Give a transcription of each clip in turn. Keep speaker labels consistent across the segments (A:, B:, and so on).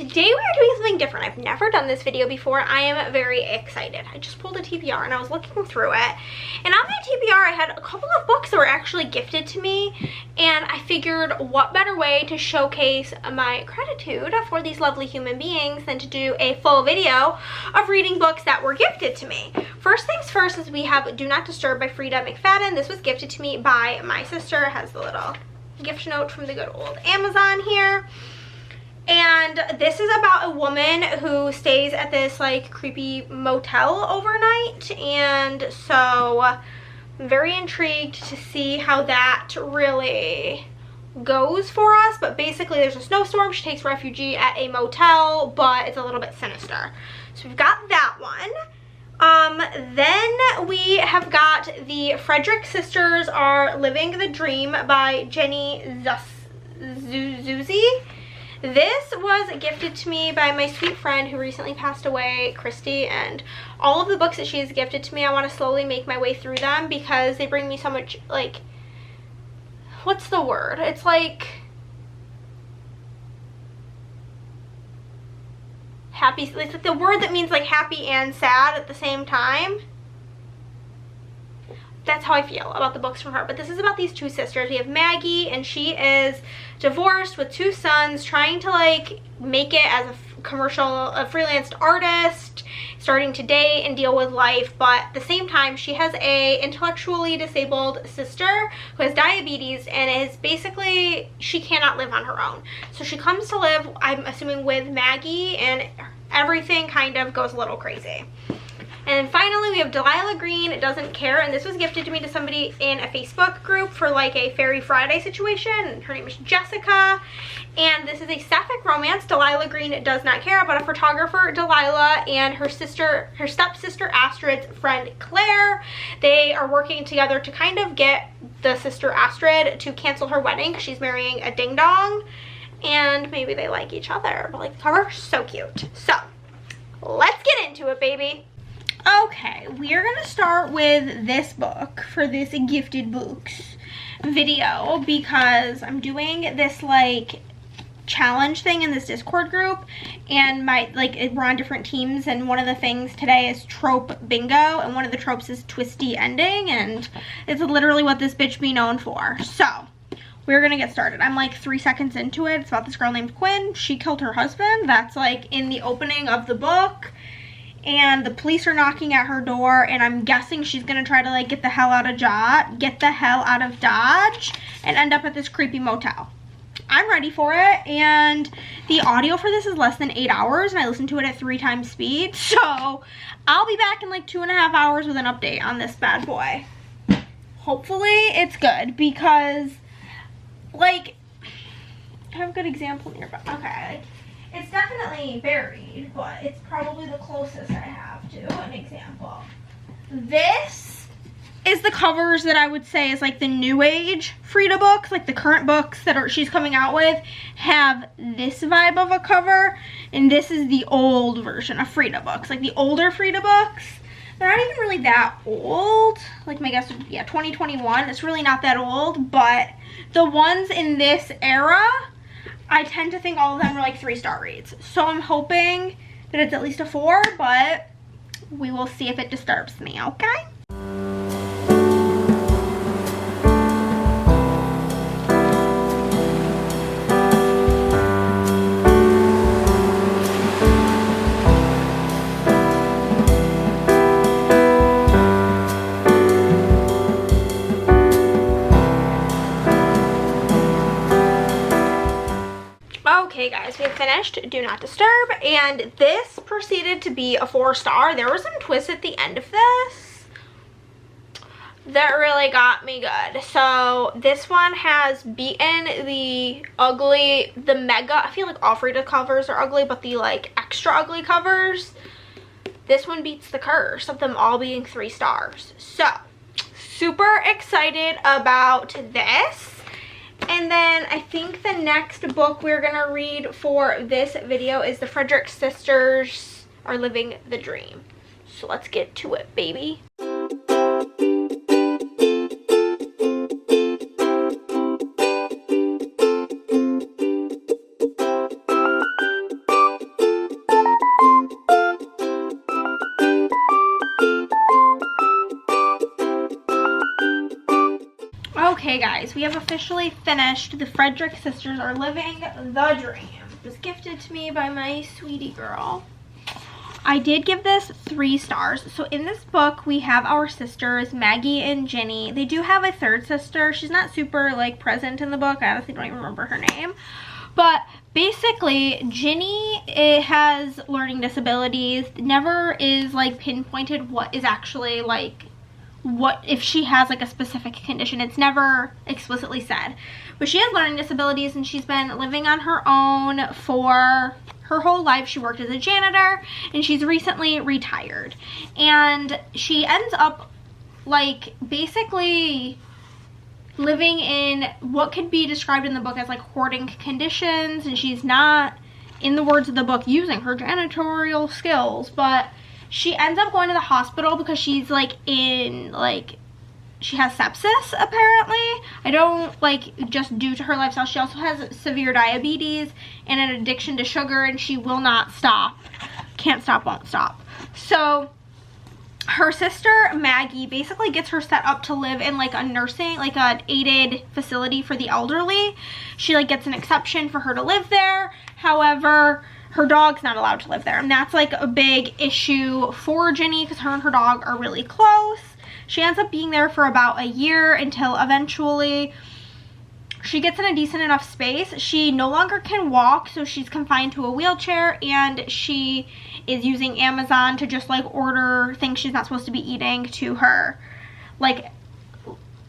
A: today we are doing something different. I've never done this video before. I am very excited. I just pulled a TBR and I was looking through it. And on that TBR, I had a couple of books that were actually gifted to me. And I figured what better way to showcase my gratitude for these lovely human beings than to do a full video of reading books that were gifted to me. First things first is we have Do Not Disturb by Freida McFadden. This was gifted to me by my sister. It has the little gift note from the good old Amazon here. And this is about a woman who stays at this like creepy motel overnight, and so I'm very intrigued to see how that really goes for us. But basically there's a snowstorm, she takes refuge at a motel, but it's a little bit sinister. So we've got that one. Then we have got the Frederick Sisters Are Living the Dream by Jeannie Zusy. This was gifted to me by my sweet friend who recently passed away, Christy, and all of the books that she's gifted to me, I want to slowly make my way through them because they bring me so much, like, what's the word? It's like happy, it's like the word that means like happy and sad at the same time. That's how I feel about the books from her. But this is about these two sisters. We have Maggie, and she is divorced with two sons, trying to like make it as a freelanced artist, starting to date and deal with life. But at the same time, she has a intellectually disabled sister who has diabetes, and is basically, she cannot live on her own. So she comes to live, I'm assuming, with Maggie, and everything kind of goes a little crazy. And finally, we have Delilah Green Doesn't Care, and this was gifted to me to somebody in a Facebook group for like a Fairy Friday situation. Her name is Jessica, and this is a Sapphic romance. Delilah Green does not care about a photographer, Delilah, and her stepsister Astrid's friend Claire. They are working together to kind of get the sister Astrid to cancel her wedding because she's marrying a ding-dong, and maybe they like each other. But like the cover, so cute. So let's get into it, baby. Okay, we are going to start with this book for this gifted books video because I'm doing this like challenge thing in this Discord group, and we're on different teams, and one of the things today is trope bingo, and one of the tropes is twisty ending, and it's literally what this bitch be known for. So we're gonna get started. I'm like 3 seconds into it. It's about this girl named Quinn. She killed her husband. That's like in the opening of the book. And the police are knocking at her door, and I'm guessing she's gonna try to like get the hell out of Dodge and end up at this creepy motel. I'm ready for it, and the audio for this is less than 8 hours, and I listened to it at 3 times speed, so I'll be back in like 2.5 hours with an update on this bad boy. Hopefully it's good, because like I have a good example nearby. Okay, it's definitely buried, but it's probably the closest I have to an example. This is the covers that I would say is like the new age Freida books, like the current books that she's coming out with have this vibe of a cover, and this is the old version of Freida books, like the older Freida books. They're not even really that old. Like my guess would be, yeah, 2021. It's really not that old, but the ones in this era, I tend to think all of them are like 3-star reads. So I'm hoping that it's at least a 4, but we will see if it disturbs me, okay? Okay guys, we have finished Do Not Disturb, and this proceeded to be a 4-star. There were some twists at the end of this that really got me good. So this one has beaten the mega, I feel like all Freida covers are ugly, but the like extra ugly covers, this one beats the curse of them all being 3 stars. So super excited about this. And then I think the next book we're gonna read for this video is the Frederick Sisters Are Living the Dream. So let's get to it, baby. Okay guys, we have officially finished The Frederick Sisters Are Living the Dream. It was gifted to me by my sweetie girl. I did give this 3 stars. So in this book, we have our sisters, Maggie and Ginny. They do have a third sister. She's not super like present in the book. I honestly don't even remember her name. But basically, Ginny has learning disabilities. Never is like pinpointed what is actually like, what if she has like a specific condition. It's never explicitly said. But she has learning disabilities and she's been living on her own for her whole life. She worked as a janitor and she's recently retired. And she ends up like basically living in what could be described in the book as like hoarding conditions, and she's not, in the words of the book, using her janitorial skills, but she ends up going to the hospital because she's like in like, she has sepsis apparently. I don't like, just due to her lifestyle. She also has severe diabetes and an addiction to sugar, and she will not stop. Can't stop, won't stop. So her sister Maggie basically gets her set up to live in like a nursing, like an aided facility for the elderly. She like gets an exception for her to live there. However, her dog's not allowed to live there, and that's like a big issue for Ginny because her and her dog are really close. She ends up being there for about a year until eventually she gets in a decent enough space. She no longer can walk, so she's confined to a wheelchair, and she is using Amazon to just like order things she's not supposed to be eating to her like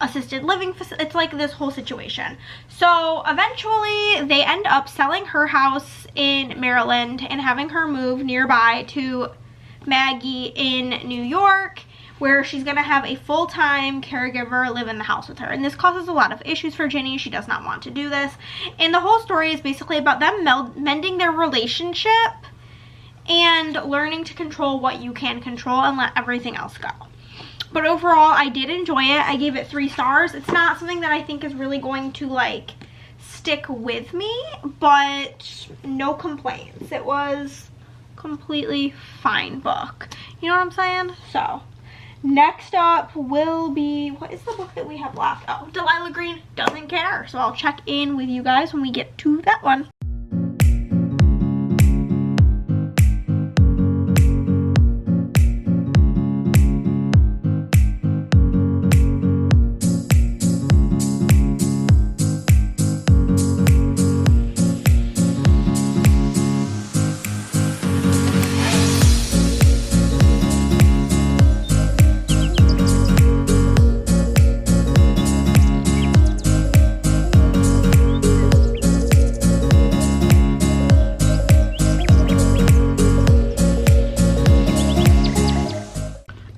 A: assisted living facility. It's like this whole situation. So eventually they end up selling her house in Maryland and having her move nearby to Maggie in New York, where she's going to have a full-time caregiver live in the house with her. And this causes a lot of issues for Ginny. She does not want to do this. And the whole story is basically about them mending their relationship and learning to control what you can control and let everything else go. But overall, I did enjoy it. I gave it 3 stars. It's not something that I think is really going to like stick with me, but no complaints. It was a completely fine book. You know what I'm saying? So next up will be, what is the book that we have left? Oh, Delilah Green Doesn't Care. So I'll check in with you guys when we get to that one.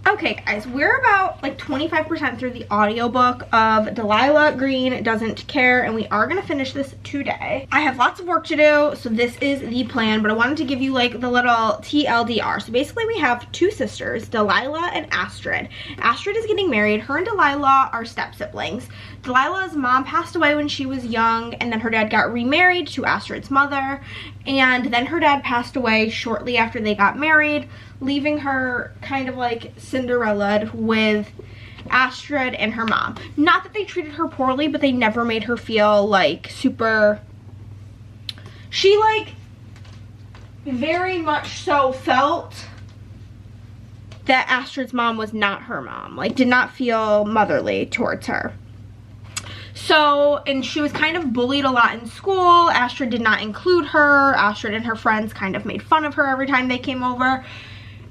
A: Okay guys, we're about like 25% through the audiobook of Delilah Green Doesn't Care, and we are going to finish this today. I have lots of work to do, so this is the plan, but I wanted to give you like the little TLDR. So basically we have 2 sisters, Delilah and Astrid. Astrid is getting married. Her and Delilah are step-siblings. Delilah's mom passed away when she was young, and then her dad got remarried to Astrid's mother, and then her dad passed away shortly after they got married, leaving her kind of like Cinderella with Astrid and her mom. Not that they treated her poorly, but they never made her feel like super, she like very much so felt that Astrid's mom was not her mom, like did not feel motherly towards her. So, and she was kind of bullied a lot in school. Astrid did not include her. Astrid and her friends kind of made fun of her every time they came over.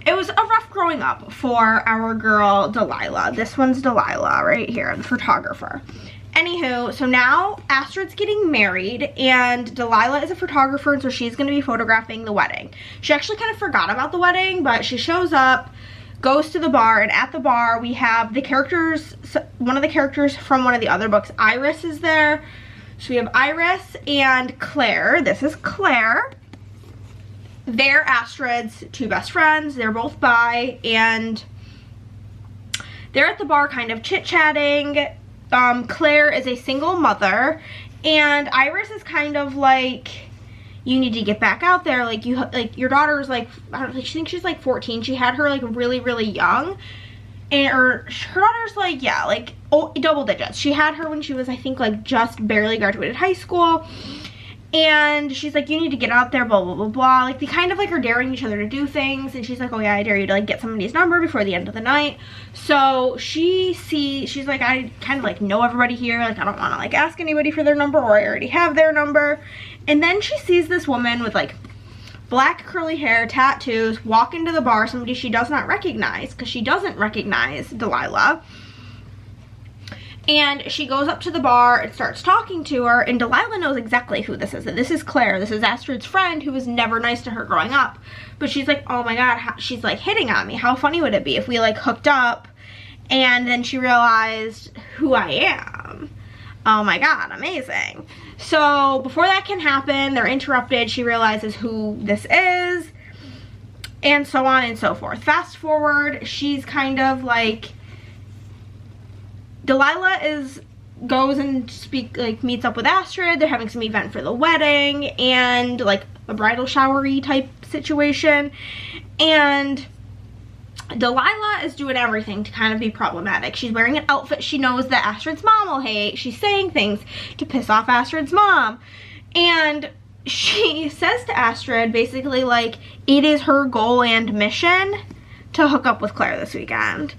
A: It was a rough growing up for our girl Delilah. This one's Delilah right here, the photographer. Anywho, so now Astrid's getting married and Delilah is a photographer, and so she's going to be photographing the wedding. She actually kind of forgot about the wedding, but she shows up, goes to the bar, and at the bar we have the characters, one of the characters from one of the other books. Iris is there. So we have Iris and Claire. This is Claire. They're Astrid's 2 best friends. They're both bi, and they're at the bar kind of chit-chatting. Claire is a single mother, and Iris is kind of like, you need to get back out there, like you, like your daughter's like, I don't know, she thinks she's like 14. She had her like really young, and her daughter's like, yeah, like double digits. She had her when she was, I think, like just barely graduated high school. And she's like, you need to get out there, blah, blah, blah, blah. Like, they kind of like are daring each other to do things. And she's like, oh yeah, I dare you to like get somebody's number before the end of the night. So she's like, I kind of like know everybody here. Like, I don't want to like ask anybody for their number, or I already have their number. And then she sees this woman with like black curly hair, tattoos, walk into the bar, somebody she does not recognize, because she doesn't recognize Delilah. And she goes up to the bar and starts talking to her, and Delilah knows exactly who this is. This is Claire. This is Astrid's friend who was never nice to her growing up. But she's like, oh my god, she's like hitting on me. How funny would it be if we like hooked up and then she realized who I am? Oh my god, amazing. So before that can happen, they're interrupted. She realizes who this is, and so on and so forth. Fast forward, she's kind of like, Delilah goes and meets up with Astrid. They're having some event for the wedding and like a bridal showery type situation. And Delilah is doing everything to kind of be problematic. She's wearing an outfit she knows that Astrid's mom will hate. She's saying things to piss off Astrid's mom. And she says to Astrid basically like it is her goal and mission to hook up with Claire this weekend,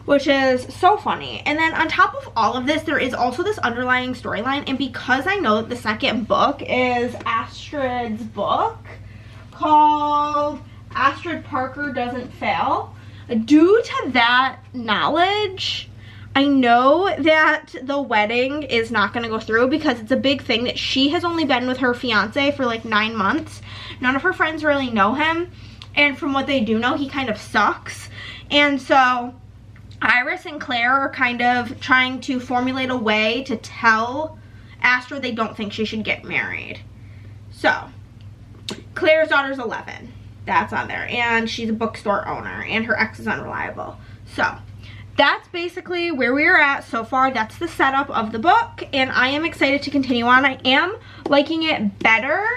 A: which is so funny. And then on top of all of this, there is also this underlying storyline. And because I know that the second book is Astrid's book called Astrid Parker Doesn't Fail, due to that knowledge, I know that the wedding is not going to go through, because it's a big thing that she has only been with her fiance for like 9 months. None of her friends really know him, and from what they do know, he kind of sucks. And so Iris and Claire are kind of trying to formulate a way to tell Astrid they don't think she should get married. So Claire's daughter's 11. That's on there. And she's a bookstore owner, and her ex is unreliable. So that's basically where we are at so far. That's the setup of the book, and I am excited to continue on. I am liking it better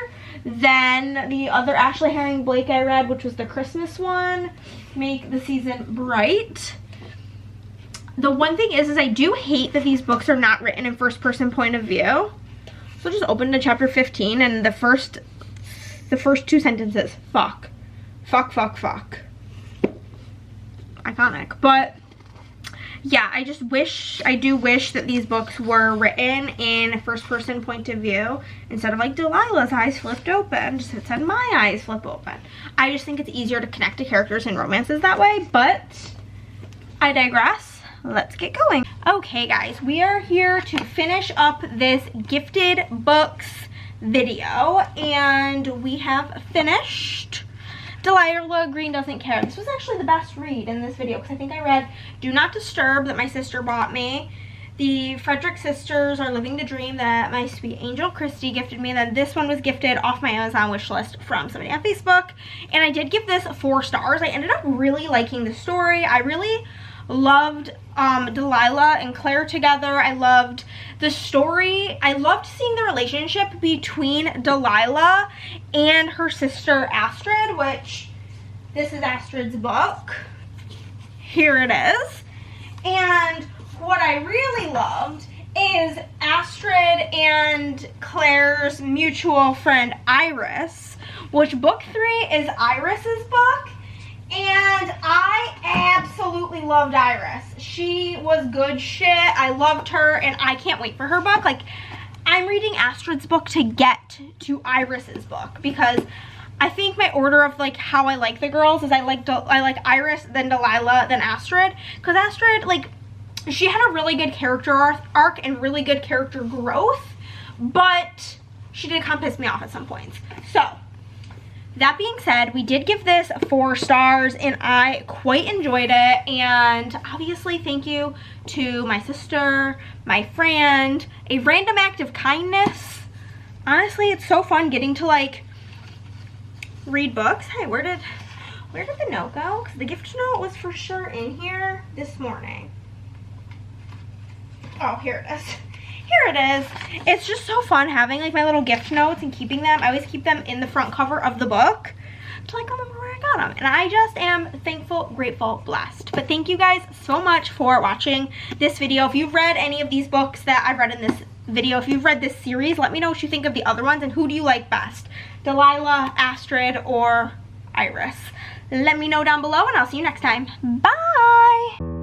A: than the other Ashley Herring Blake I read, which was the Christmas one, Make the Season Bright. The one thing is I do hate that these books are not written in first person point of view. So just open to chapter 15, and the first 2 sentences, fuck. Fuck, fuck, fuck. Iconic. But yeah, I do wish that these books were written in first person point of view instead of like Delilah's eyes flipped open. Just it said my eyes flip open. I just think it's easier to connect to characters in romances that way, but I digress. Let's get going. Okay guys, we are here to finish up this gifted books video, and we have finished Delilah Green Doesn't Care. This was actually the best read in this video, because I think I read Do Not Disturb that my sister bought me. The Frederick sisters are Living the Dream that my sweet angel Christy gifted me. And then this one was gifted off my Amazon wish list from somebody on Facebook. And I did give this 4 stars. I ended up really liking the story. I really loved Delilah and Claire together. I loved the story. I loved seeing the relationship between Delilah and her sister Astrid, which this is Astrid's book. Here it is. And what I really loved is Astrid and Claire's mutual friend Iris, which book 3 is Iris's book. And I absolutely loved Iris. She was good shit. I loved her, and I can't wait for her book. Like, I'm reading Astrid's book to get to Iris's book, because I think my order of like how I like the girls is I like Iris, then Delilah, then Astrid. Because Astrid, like, she had a really good character arc and really good character growth, but she did kind of piss me off at some points. So that being said, we did give this 4 stars, and I quite enjoyed it. And obviously thank you to my sister, my friend, a random act of kindness. Honestly, it's so fun getting to like read books. Hey, where did the note go? Because the gift note was for sure in here this morning. Oh, here it is. Here it is. It's just so fun having like my little gift notes and keeping them. I always keep them in the front cover of the book until I can't remember where I got them. And I just am thankful, grateful, blessed. But thank you guys so much for watching this video. If you've read any of these books that I've read in this video, if you've read this series, let me know what you think of the other ones and who do you like best, Delilah, Astrid, or Iris. Let me know down below and I'll see you next time. Bye!